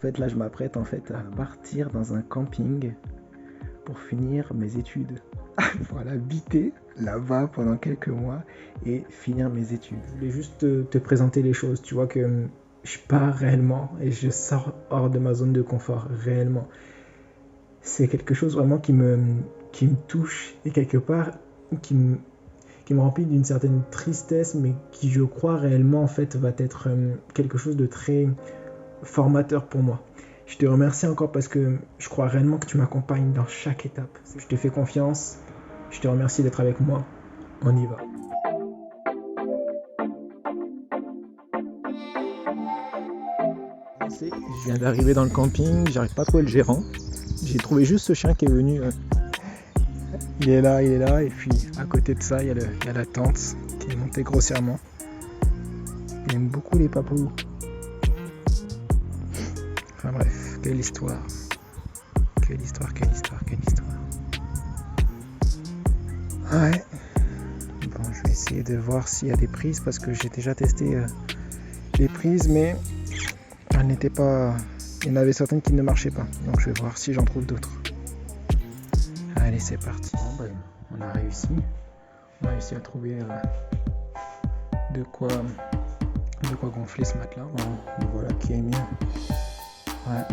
fait, là, je m'apprête en fait à partir dans un camping pour finir mes études. Voilà, habiter là-bas pendant quelques mois et finir mes études. Je voulais juste te présenter les choses. Tu vois que je pars réellement et je sors hors de ma zone de confort réellement. C'est quelque chose vraiment qui me touche et quelque part qui me remplit d'une certaine tristesse, mais qui, je crois, réellement, en fait, va être quelque chose de très formateur pour moi. Je te remercie encore parce que je crois réellement que tu m'accompagnes dans chaque étape. Je te fais confiance. Je te remercie d'être avec moi. On y va. Je viens d'arriver dans le camping. J'arrive pas à trouver le gérant. J'ai trouvé juste ce chien qui est venu. Il est là. Et puis, à côté de ça, il y a la tente qui est montée grossièrement. J'aime beaucoup les papous. Enfin bref, quelle histoire. Quelle histoire. Ouais. Bon, je vais essayer de voir s'il y a des prises parce que j'ai déjà testé les prises, mais elles n'étaient pas... Il y en avait certaines qui ne marchaient pas. Donc je vais voir si j'en trouve d'autres. Allez, c'est parti. Bon, ben, on a réussi. On a réussi à trouver de quoi gonfler ce matelas. Bon, voilà qui est mis. Ouais,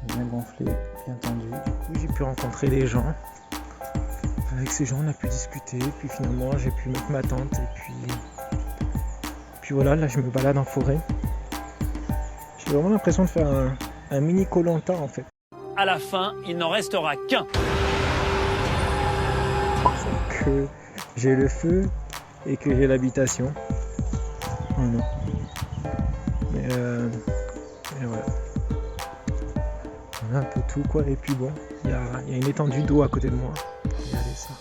bien gonflé, bien tendu. Du coup, j'ai pu rencontrer des gens. Avec ces gens, on a pu discuter. Puis finalement, j'ai pu mettre ma tente. Et puis voilà, là, je me balade en forêt. J'ai vraiment l'impression de faire un mini Koh-Lanta en fait. À la fin, il n'en restera qu'un. C'est que j'ai le feu et que j'ai l'habitation. Voilà. Et voilà. On a un peu tout quoi. Et puis bon, il y a une étendue d'eau à côté de moi. Regardez ça.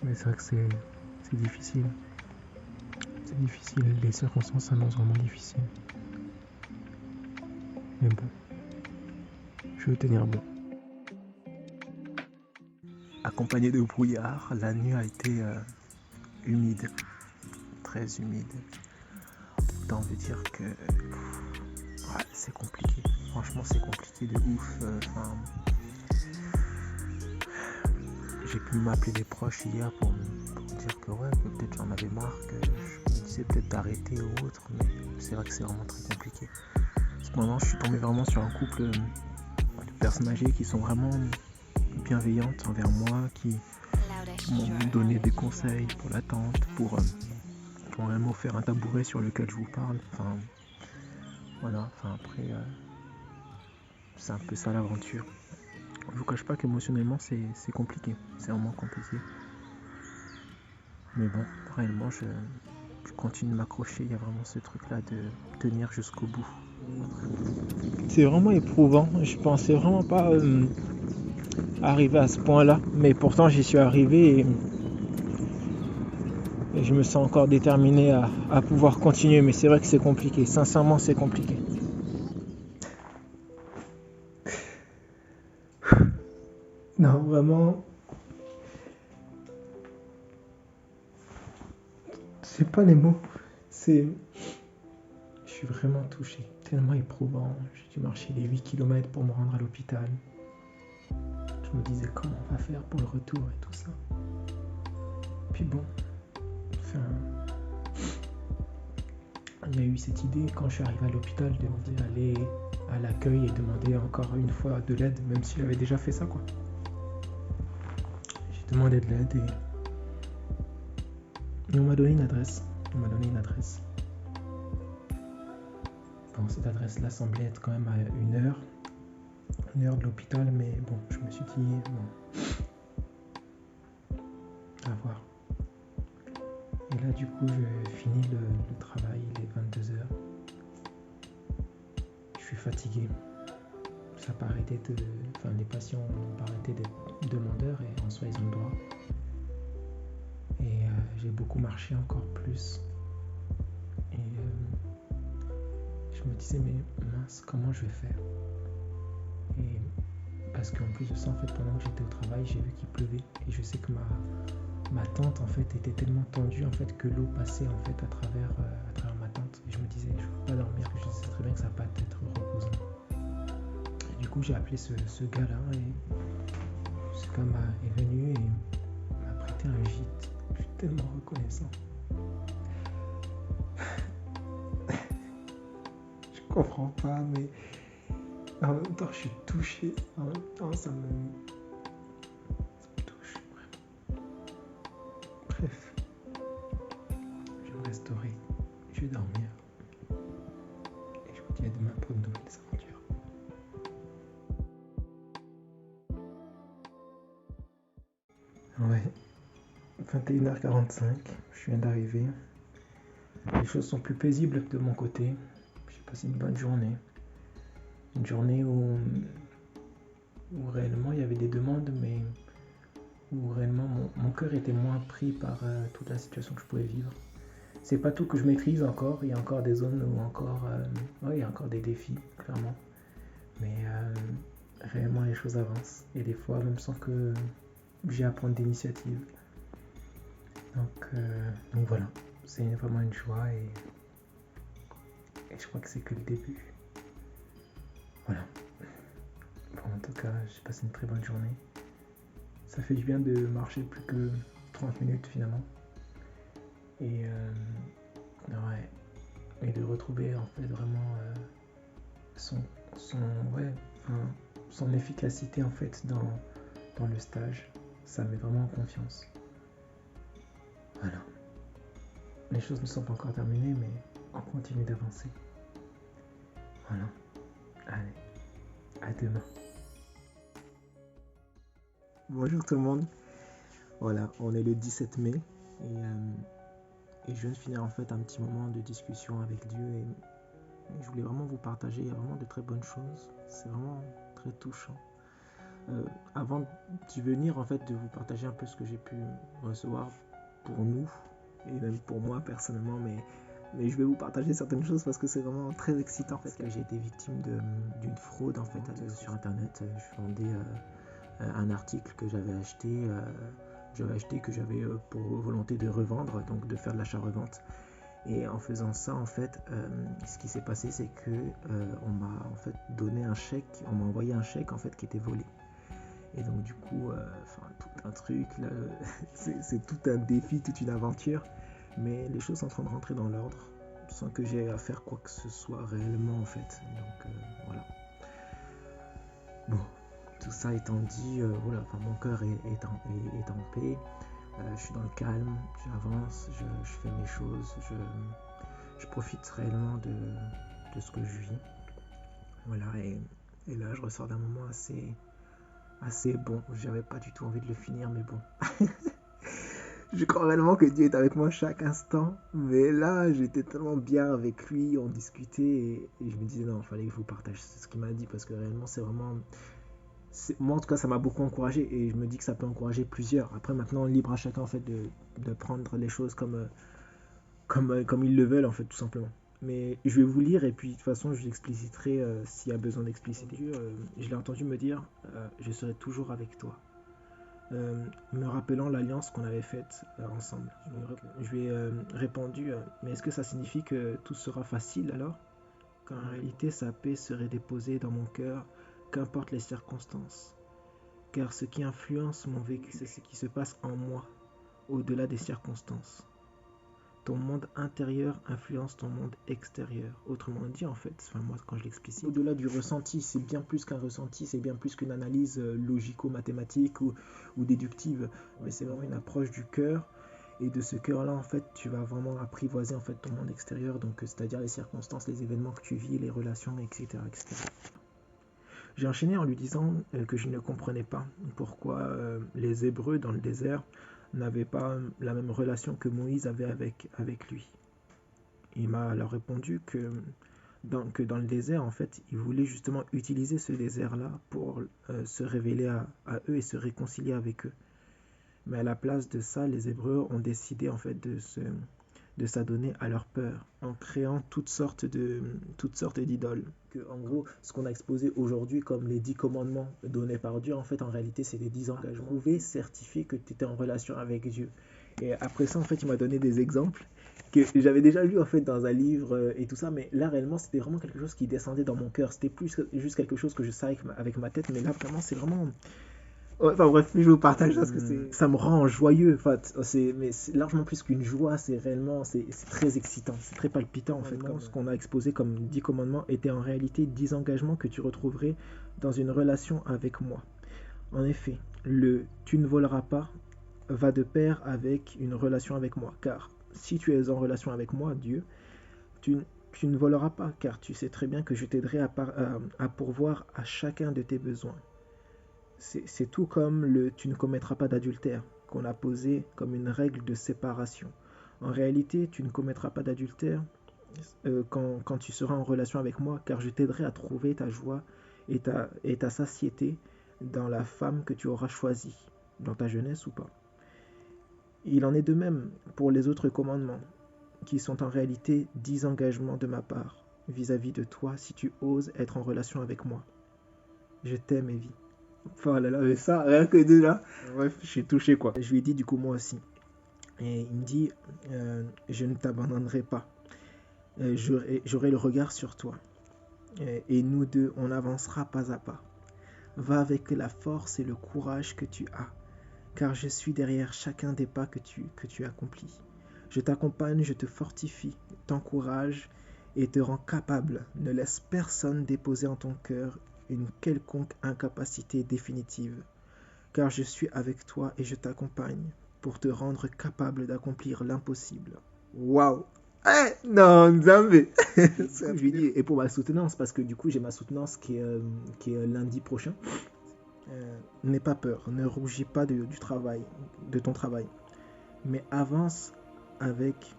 Mais c'est vrai que c'est difficile. C'est difficile, les circonstances s'annoncent vraiment difficiles. Mais bon, je veux tenir bon. Accompagné de brouillard, la nuit a été humide, très humide. Autant veut dire que ouais, c'est compliqué. Franchement, c'est compliqué de ouf. J'ai pu m'appeler des proches hier pour dire que ouais, que peut-être j'en avais marre, que je me disais peut-être d'arrêter ou autre, mais c'est vrai que c'est vraiment très compliqué. Cependant, je suis tombé vraiment sur un couple de personnes âgées qui sont vraiment bienveillantes envers moi, qui m'ont donné des conseils pour la tente, pour même offert un tabouret sur lequel je vous parle. Enfin, voilà, après, c'est un peu ça l'aventure. Je vous cache pas qu'émotionnellement c'est compliqué, c'est vraiment compliqué. Mais bon, réellement je continue de m'accrocher, il y a vraiment ce truc là de tenir jusqu'au bout. C'est vraiment éprouvant, je pensais vraiment pas arriver à ce point là, mais pourtant j'y suis arrivé et je me sens encore déterminé à pouvoir continuer, mais c'est vrai que c'est compliqué, sincèrement c'est compliqué. Non, vraiment, c'est pas les mots, je suis vraiment touché, tellement éprouvant. J'ai dû marcher les 8 km pour me rendre à l'hôpital. Je me disais comment on va faire pour le retour et tout ça. Puis bon, il y a eu cette idée quand je suis arrivé à l'hôpital de aller à l'accueil et demander encore une fois de l'aide, même si j'avais déjà fait ça quoi. J'ai demandé de l'aide et on m'a donné une adresse. Bon, cette adresse-là semblait être quand même à une heure de l'hôpital, mais bon, je me suis dit, bon, à voir. Et là, du coup, je finis le travail, il est 22h. Je suis fatigué. Ça n'a pas arrêté les patients n'ont pas arrêté d'être demandeurs et en soi, ils ont le droit. Et j'ai beaucoup marché encore plus. Et je me disais, mais mince, comment je vais faire? Et parce qu'en plus de ça, en fait, pendant que j'étais au travail, j'ai vu qu'il pleuvait. Et je sais que ma tente, en fait, était tellement tendue, en fait, que l'eau passait, en fait, à travers ma tente. Et je me disais, je ne peux pas dormir, que je sais très bien que ça va pas être reposant. Et du coup, j'ai appelé ce gars-là, et ce gars est venu et m'a prêté un gîte. Je suis tellement reconnaissant. Je comprends pas, mais en même temps, je suis touché. En même temps, ça me touche vraiment. Bref, je vais me restaurer, je vais dormir. Et je vous dis à demain pour de nouvelles aventures. Ouais, 21h45, je viens d'arriver. Les choses sont plus paisibles de mon côté. J'ai passé une bonne journée. Une journée où réellement il y avait des demandes, mais où réellement mon cœur était moins pris par toute la situation que je pouvais vivre. C'est pas tout que je maîtrise encore, il y a encore des zones où il y a encore des défis, clairement. Mais réellement les choses avancent, et des fois même sans que j'ai à prendre d'initiative. Donc voilà, c'est vraiment une joie, et je crois que c'est que le début. Voilà. Bon, en tout cas, j'ai passé une très bonne journée. Ça fait du bien de marcher plus que 30 minutes finalement. Et de retrouver en fait vraiment son efficacité en fait dans le stage. Ça met vraiment en confiance. Voilà. Les choses ne sont pas encore terminées, mais on continue d'avancer. Voilà. Allez, à demain. Bonjour tout le monde. Voilà, on est le 17 mai et je viens de finir en fait un petit moment de discussion avec Dieu, et je voulais vraiment vous partager. Il y a vraiment de très bonnes choses. C'est vraiment très touchant. Avant d'y venir en fait, de vous partager un peu ce que j'ai pu recevoir pour nous et même pour moi personnellement, mais je vais vous partager certaines choses parce que c'est vraiment très excitant. En fait, que j'ai été victime d'une fraude en fait sur internet. Je vendais un article que j'avais acheté, que j'avais pour volonté de revendre, donc de faire de l'achat-revente. Et en faisant ça, en fait, ce qui s'est passé, c'est que on m'a en fait donné un chèque, on m'a envoyé un chèque en fait qui était volé. Et donc du coup, tout un truc, là, c'est tout un défi, toute une aventure. Mais les choses sont en train de rentrer dans l'ordre, sans que j'aie à faire quoi que ce soit réellement en fait. Donc voilà. Bon, tout ça étant dit, mon cœur est en paix. Je suis dans le calme, j'avance, je fais mes choses, je profite réellement de ce que je vis. Voilà, et là je ressors d'un moment assez bon. J'avais pas du tout envie de le finir, mais bon. Je crois réellement que Dieu est avec moi chaque instant, mais là j'étais tellement bien avec lui, on discutait, et je me disais non, il fallait que je vous partage ce qu'il m'a dit, parce que réellement c'est vraiment... moi en tout cas ça m'a beaucoup encouragé, et je me dis que ça peut encourager plusieurs. Après maintenant, libre à chacun en fait de prendre les choses comme ils le veulent en fait, tout simplement. Mais je vais vous lire, et puis de toute façon je l'expliciterai s'il y a besoin d'expliciter. Je l'ai entendu me dire je serai toujours avec toi, me rappelant l'alliance qu'on avait faite ensemble. Je lui ai répondu mais est-ce que ça signifie que tout sera facile alors? Qu'en réalité sa paix serait déposée dans mon cœur, qu'importe les circonstances. Car ce qui influence mon vécu, c'est ce qui se passe en moi, au-delà des circonstances. Ton monde intérieur influence ton monde extérieur. Autrement dit, en fait, moi quand je l'explicite, au-delà du ressenti, c'est bien plus qu'un ressenti, c'est bien plus qu'une analyse logico-mathématique ou déductive, mais c'est vraiment une approche du cœur. Et de ce cœur-là, en fait, tu vas vraiment apprivoiser en fait ton monde extérieur, donc c'est-à-dire les circonstances, les événements que tu vis, les relations, etc., etc. J'ai enchaîné en lui disant que je ne comprenais pas pourquoi les Hébreux dans le désert n'avaient pas la même relation que Moïse avait avec lui. Il m'a alors répondu que dans le désert, en fait, il voulait justement utiliser ce désert-là pour se révéler à eux et se réconcilier avec eux. Mais à la place de ça, les Hébreux ont décidé en fait de s'adonner à leur peur, en créant toutes sortes d'idoles. En gros, ce qu'on a exposé aujourd'hui comme les 10 commandements donnés par Dieu, en fait, en réalité, c'est les 10 engagements. Prouver, certifier que tu étais en relation avec Dieu. Et après ça, en fait, il m'a donné des exemples que j'avais déjà lu en fait dans un livre et tout ça, mais là réellement c'était vraiment quelque chose qui descendait dans mon cœur. C'était plus juste quelque chose que je savais avec ma tête, mais là vraiment c'est vraiment. Ouais, enfin bref, je vous partage parce que ça me rend joyeux. Enfin, mais c'est largement plus qu'une joie, c'est réellement, c'est très excitant, c'est très palpitant en fait. Comme ce qu'on a exposé comme 10 commandements était en réalité 10 engagements que tu retrouverais dans une relation avec moi. En effet, le tu ne voleras pas va de pair avec une relation avec moi, car si tu es en relation avec moi, Dieu, tu ne voleras pas, car tu sais très bien que je t'aiderai à pourvoir à chacun de tes besoins. C'est tout comme le tu ne commettras pas d'adultère, qu'on a posé comme une règle de séparation. En réalité, tu ne commettras pas d'adultère quand tu seras en relation avec moi, car je t'aiderai à trouver ta joie et ta satiété dans la femme que tu auras choisie, dans ta jeunesse ou pas. Il en est de même pour les autres commandements, qui sont en réalité 10 engagements de ma part vis-à-vis de toi si tu oses être en relation avec moi. Je t'aime, Evie. Enfin, là, mais ça, rien que déjà, bref, je suis touché, quoi. Je lui ai dit, du coup, moi aussi. Et il me dit, je ne t'abandonnerai pas. J'aurai le regard sur toi. Et nous deux, on avancera pas à pas. Va avec la force et le courage que tu as, car je suis derrière chacun des pas que tu accomplis. Je t'accompagne, je te fortifie, t'encourage et te rends capable. Ne laisse personne déposer en ton cœur une quelconque incapacité définitive, car je suis avec toi et je t'accompagne pour te rendre capable d'accomplir l'impossible. Waouh! Non, jamais. Je lui dis, et pour ma soutenance, parce que du coup j'ai ma soutenance qui est lundi prochain. N'aie pas peur, ne rougis pas de ton travail, mais avance avec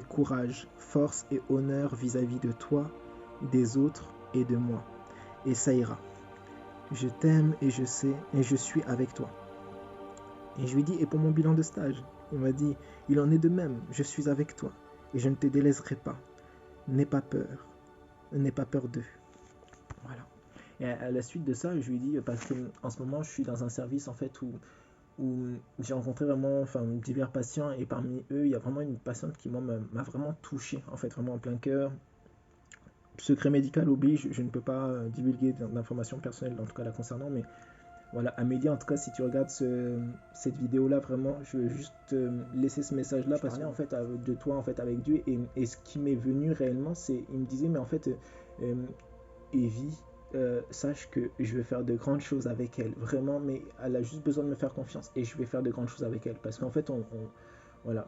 courage, force et honneur vis-à-vis de toi, des autres et de moi. Et ça ira. Je t'aime et je sais, et je suis avec toi. Et je lui dis, et pour mon bilan de stage, il m'a dit, il en est de même, je suis avec toi, et je ne te délaisserai pas. N'aie pas peur d'eux. Voilà. Et à la suite de ça, je lui dis, parce qu'en ce moment, je suis dans un service en fait où j'ai rencontré vraiment divers patients, et parmi eux, il y a vraiment une patiente qui m'a vraiment touché, en fait, vraiment en plein cœur. Secret médical oblige, je ne peux pas divulguer d'informations personnelles, en tout cas la concernant, mais voilà, Amélie, en tout cas, si tu regardes cette vidéo-là, vraiment, je veux juste laisser ce message-là, parce que en fait, de toi, en fait, avec Dieu, et ce qui m'est venu réellement, c'est, il me disait, mais en fait, Evie, sache que je vais faire de grandes choses avec elle, vraiment, mais elle a juste besoin de me faire confiance, et je vais faire de grandes choses avec elle, parce qu'en fait, voilà,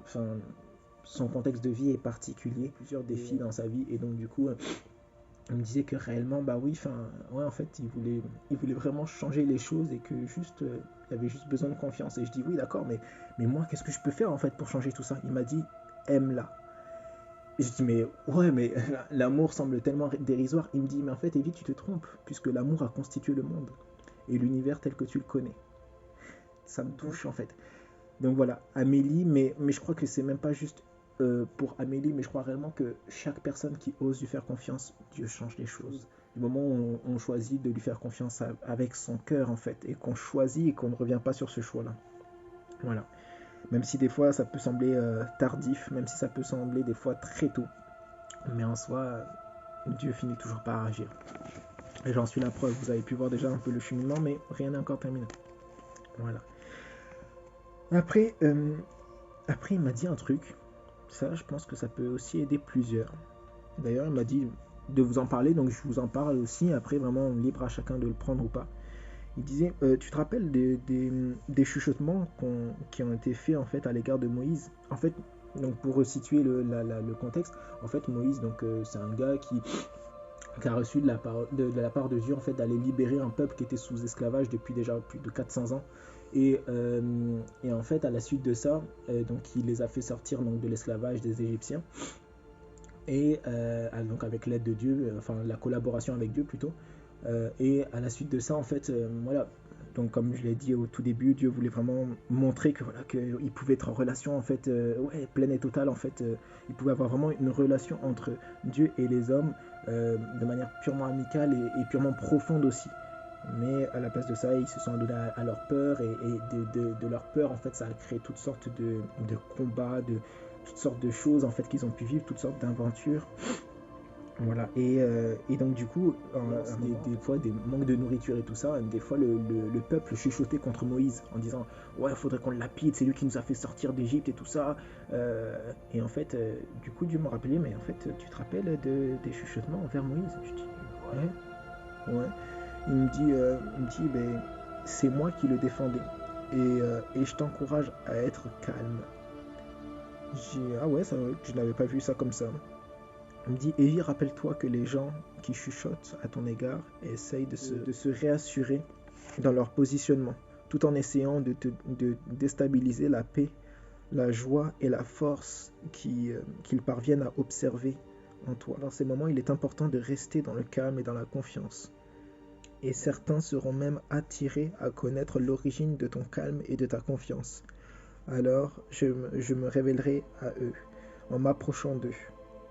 son contexte de vie est particulier, plusieurs défis dans sa vie, et donc du coup, il me disait que réellement, bah oui, ouais, en fait, il voulait vraiment changer les choses, et que juste, il avait juste besoin de confiance. Et je dis, oui, d'accord, mais moi, qu'est-ce que je peux faire, en fait, pour changer tout ça? Il m'a dit, aime-la. Et je dis, mais ouais, mais l'amour semble tellement dérisoire. Il me dit, mais en fait, Evie, tu te trompes, puisque l'amour a constitué le monde, et l'univers tel que tu le connais. Ça me touche, en fait. Donc voilà, Amélie, mais je crois que c'est même pas juste pour Amélie, mais je crois réellement que chaque personne qui ose lui faire confiance, Dieu change les choses. Du moment où on choisit de lui faire confiance avec son cœur, en fait, et qu'on choisit et qu'on ne revient pas sur ce choix-là. Voilà. Même si des fois ça peut sembler tardif, même si ça peut sembler des fois très tôt, mais en soi, Dieu finit toujours par agir. Et j'en suis la preuve, vous avez pu voir déjà un peu le cheminement, mais rien n'est encore terminé. Voilà. Après, il m'a dit un truc. Ça, je pense que ça peut aussi aider plusieurs. D'ailleurs, il m'a dit de vous en parler, donc je vous en parle aussi. Après, vraiment libre à chacun de le prendre ou pas. Il disait, tu te rappelles des chuchotements qui ont été faits en fait à l'égard de Moïse. En fait, donc pour resituer le contexte, en fait Moïse, donc c'est un gars qui a reçu de la part de Dieu en fait d'aller libérer un peuple qui était sous esclavage depuis déjà plus de 400 ans. Et en fait, à la suite de ça, donc il les a fait sortir donc, de l'esclavage des Égyptiens. Et donc avec l'aide de Dieu, la collaboration avec Dieu plutôt. Et à la suite de ça, en fait, voilà, Donc comme je l'ai dit au tout début, Dieu voulait vraiment montrer que voilà qu'il pouvait être en relation en fait pleine et totale en fait. Il pouvait avoir vraiment une relation entre Dieu et les hommes de manière purement amicale et purement profonde aussi. Mais à la place de ça, ils se sont donnés à leur peur et de leur peur en fait ça a créé toutes sortes de combats, de toutes sortes de choses en fait qu'ils ont pu vivre, toutes sortes d'aventures. Voilà, et donc du coup, des fois des manques de nourriture et tout ça, des fois le peuple chuchotait contre Moïse en disant ouais, il faudrait qu'on le lapide, c'est lui qui nous a fait sortir d'Égypte et tout ça. Et en fait, du coup, Dieu m'a rappelé, mais en fait, tu te rappelles des chuchotements envers Moïse? Je dis ouais. Il me dit ben, c'est moi qui le défendais et je t'encourage à être calme. J'ai dit ah ouais, ça, je n'avais pas vu ça comme ça. Il me dit, Evie, rappelle-toi que les gens qui chuchotent à ton égard essayent de se réassurer dans leur positionnement, tout en essayant de déstabiliser la paix, la joie et la force qu'ils parviennent à observer en toi. Dans ces moments, il est important de rester dans le calme et dans la confiance. Et certains seront même attirés à connaître l'origine de ton calme et de ta confiance. Alors, je me révélerai à eux en m'approchant d'eux.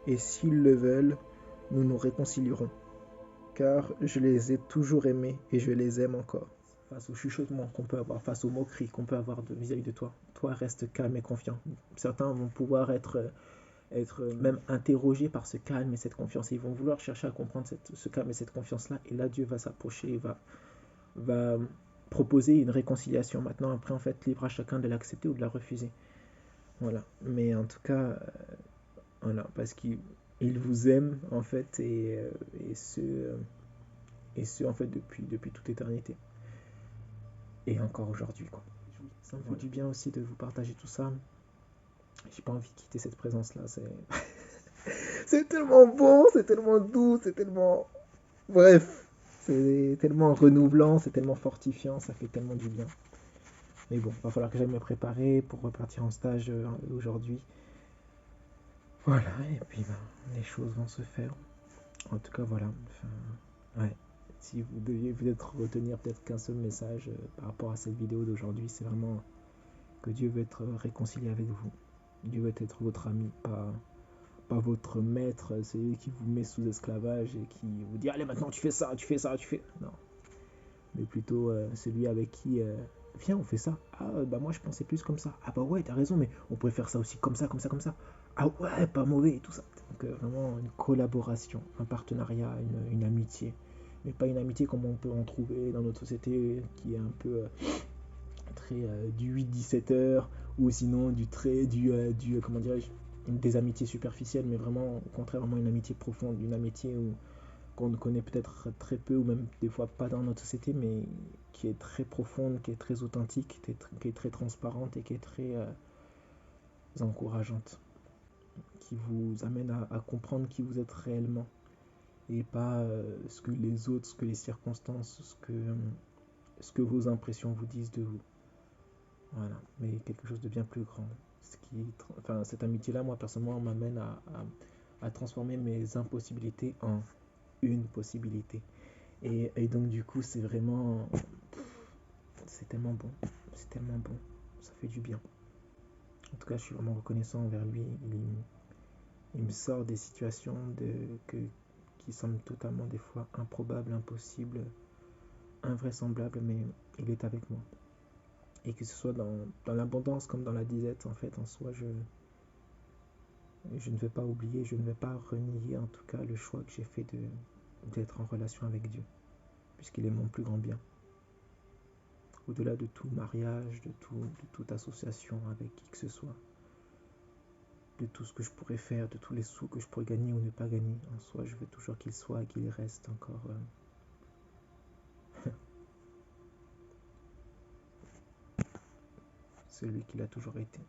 Et s'ils le veulent, nous nous réconcilierons. Car je les ai toujours aimés et je les aime encore. Face au chuchotement qu'on peut avoir, face aux moqueries qu'on peut avoir vis-à-vis de toi, toi reste calme et confiant. Certains vont pouvoir être même interrogés par ce calme et cette confiance. Et ils vont vouloir chercher à comprendre ce calme et cette confiance-là. Et là, Dieu va s'approcher et va proposer une réconciliation. Maintenant, après, en fait, libre à chacun de l'accepter ou de la refuser. Voilà. Mais en tout cas, voilà, parce qu'il vous aime en fait et ce en fait depuis toute éternité et encore aujourd'hui quoi. Ça me fait du bien aussi de vous partager tout ça. J'ai pas envie de quitter cette présence là. C'est tellement bon, c'est tellement doux, c'est tellement bref, c'est tellement renouvelant, c'est tellement fortifiant, ça fait tellement du bien. Mais bon, va falloir que j'aille me préparer pour repartir en stage aujourd'hui. Voilà, et puis ben, les choses vont se faire. En tout cas, voilà. Enfin, ouais. Si vous deviez peut-être retenir peut-être qu'un seul message par rapport à cette vidéo d'aujourd'hui, c'est vraiment que Dieu veut être réconcilié avec vous. Dieu veut être votre ami, pas votre maître, c'est lui qui vous met sous esclavage et qui vous dit allez maintenant tu fais ça, tu fais ça, tu fais... Non. Mais plutôt celui avec qui... viens, on fait ça. Ah, bah moi je pensais plus comme ça. Ah bah ouais, t'as raison, mais on pourrait faire ça aussi comme ça, comme ça, comme ça. Ah ouais, pas mauvais et tout ça. Donc vraiment une collaboration, un partenariat, une amitié. Mais pas une amitié comme on peut en trouver dans notre société qui est un peu très du 8-17 heures ou sinon du comment dirais-je, des amitiés superficielles, mais vraiment au contraire vraiment une amitié profonde, une amitié qu'on ne connaît peut-être très peu ou même des fois pas dans notre société, mais qui est très profonde, qui est très authentique, qui est très transparente et qui est très encourageante, qui vous amène à comprendre qui vous êtes réellement et pas ce que les autres, ce que les circonstances, ce que vos impressions vous disent de vous. Voilà, mais quelque chose de bien plus grand. Enfin, cette amitié-là, moi personnellement, m'amène à transformer mes impossibilités en une possibilité. Et donc du coup, c'est vraiment... C'est tellement bon. C'est tellement bon. Ça fait du bien. En tout cas, je suis vraiment reconnaissant envers lui. Il me sort des situations qui semblent totalement des fois improbables, impossibles, invraisemblables, mais il est avec moi. Et que ce soit dans l'abondance comme dans la disette, en fait, en soi, je ne vais pas oublier, je ne vais pas renier en tout cas le choix que j'ai fait d'être en relation avec Dieu, puisqu'il est mon plus grand bien. Au-delà de tout mariage, de toute association avec qui que ce soit, de tout ce que je pourrais faire, de tous les sous que je pourrais gagner ou ne pas gagner, en soi, je veux toujours qu'il soit et qu'il reste encore celui qu'il a toujours été.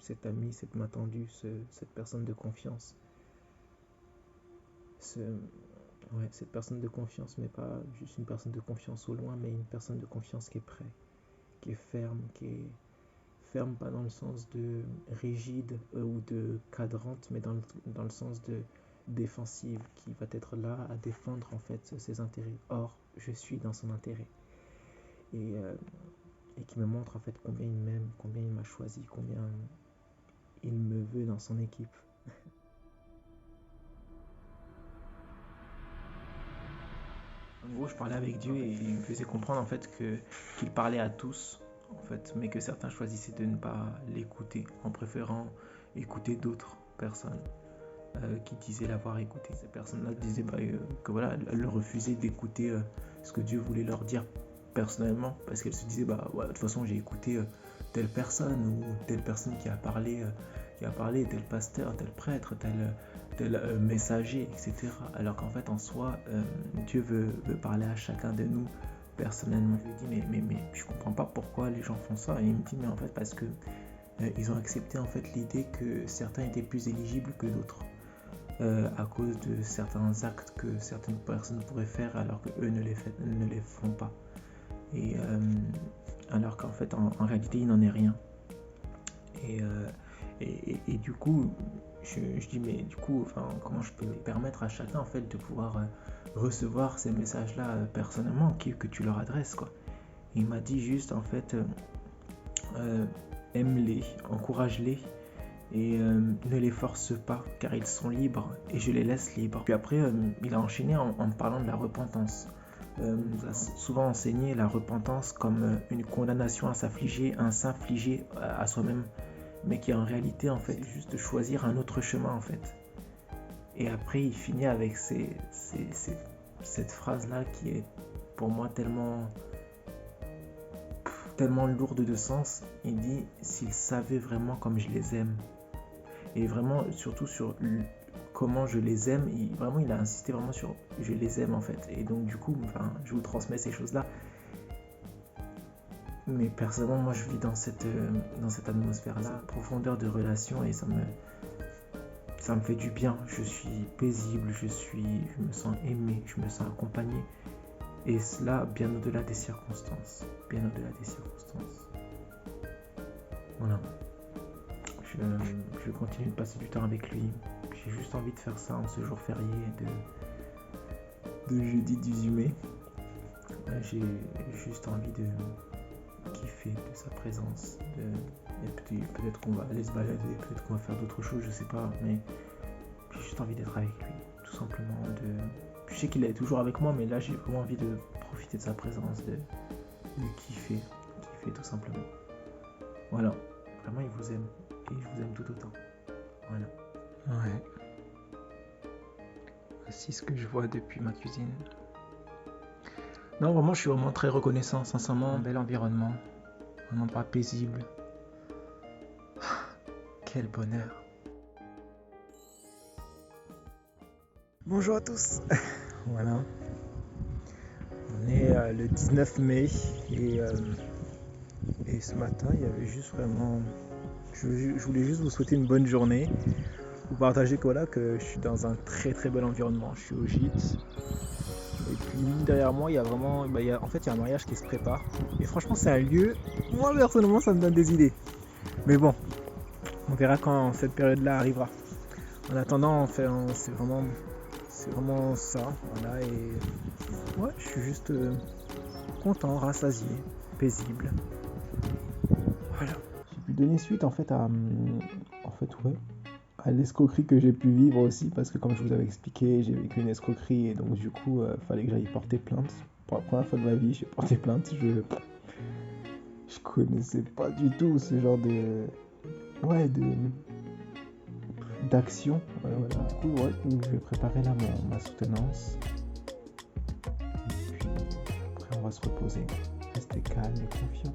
Cet ami, cette main tendue, cette personne de confiance. Cette personne de confiance, mais pas juste une personne de confiance au loin, mais une personne de confiance qui est prête, qui est ferme pas dans le sens de rigide ou de cadrante, mais dans le sens de défensive, qui va être là à défendre en fait ses intérêts. Or, je suis dans son intérêt. et qui me montre en fait combien il m'aime, combien il m'a choisi, combien il me veut dans son équipe. En gros, je parlais avec Dieu et il me faisait comprendre en fait qu'il parlait à tous, en fait, mais que certains choisissaient de ne pas l'écouter, en préférant écouter d'autres personnes qui disaient l'avoir écouté. Ces personnes-là disaient que voilà, elles refusaient d'écouter ce que Dieu voulait leur dire personnellement, parce qu'elles se disaient ouais, de toute façon j'ai écouté telle personne ou telle personne qui a parlé, tel pasteur, tel prêtre, tel messager, etc. Alors qu'en fait en soi Dieu veut parler à chacun de nous personnellement. Je lui dis mais je comprends pas pourquoi les gens font ça, et il me dit mais en fait parce que ils ont accepté en fait l'idée que certains étaient plus éligibles que d'autres à cause de certains actes que certaines personnes pourraient faire alors que eux ne les font pas. Et alors qu'en fait en réalité il n'en est rien. Et du coup je dis mais du coup comment je peux permettre à chacun en fait de pouvoir recevoir ces messages là personnellement que tu leur adresses quoi. Et il m'a dit juste en fait aime-les, encourage-les et ne les force pas car ils sont libres et je les laisse libres. Puis après il a enchaîné en me parlant de la repentance. Nous a souvent enseigné la repentance comme une condamnation à s'infliger à soi-même, mais qui en réalité en fait juste choisir un autre chemin en fait. Et après il finit avec cette phrase là qui est pour moi tellement lourde de sens. Il dit s'ils savaient vraiment comme je les aime, et vraiment surtout sur comment je les aime, il a insisté vraiment sur je les aime en fait. Et donc du coup je vous transmets ces choses là, mais personnellement moi je vis dans cette atmosphère là, cette profondeur de relation, et ça me fait du bien. Je suis paisible, je me sens aimé, je me sens accompagné, et cela bien au-delà des circonstances, voilà. Je continue de passer du temps avec lui. J'ai juste envie de faire ça en ce jour férié de jeudi 18 mai. J'ai juste envie de kiffer de sa présence. Et peut-être qu'on va aller se balader, peut-être qu'on va faire d'autres choses, je sais pas. Mais j'ai juste envie d'être avec lui, tout simplement. Je sais qu'il est toujours avec moi, mais là j'ai vraiment envie de profiter de sa présence, de kiffer tout simplement. Voilà, vraiment il vous aime. Et je vous aime tout autant. Voilà. Ouais. Voici ce que je vois depuis ma cuisine. Non, vraiment, je suis vraiment très reconnaissant, sincèrement. Un bel environnement. Un endroit paisible. Quel bonheur. Bonjour à tous. Voilà. On est le 19 mai. Et ce matin, il y avait juste vraiment... Je voulais juste vous souhaiter une bonne journée, vous partager que je suis dans un très très bel environnement. Je suis au gîte, et puis derrière moi il y a vraiment, il y a un mariage qui se prépare, et franchement c'est un lieu, moi personnellement ça me donne des idées, mais bon, on verra quand cette période là arrivera. En attendant c'est vraiment ça, voilà. Et ouais, je suis juste content, rassasié, paisible. Voilà. J'ai pu donner suite à l'escroquerie que j'ai pu vivre aussi, parce que comme je vous avais expliqué, j'ai vécu une escroquerie, et donc du coup fallait que j'aille porter plainte. Pour la première fois de ma vie, j'ai porté plainte. Je connaissais pas du tout ce genre d'action. Voilà. Du coup donc je vais préparer là ma soutenance, et puis après on va se reposer, rester calme et confiant.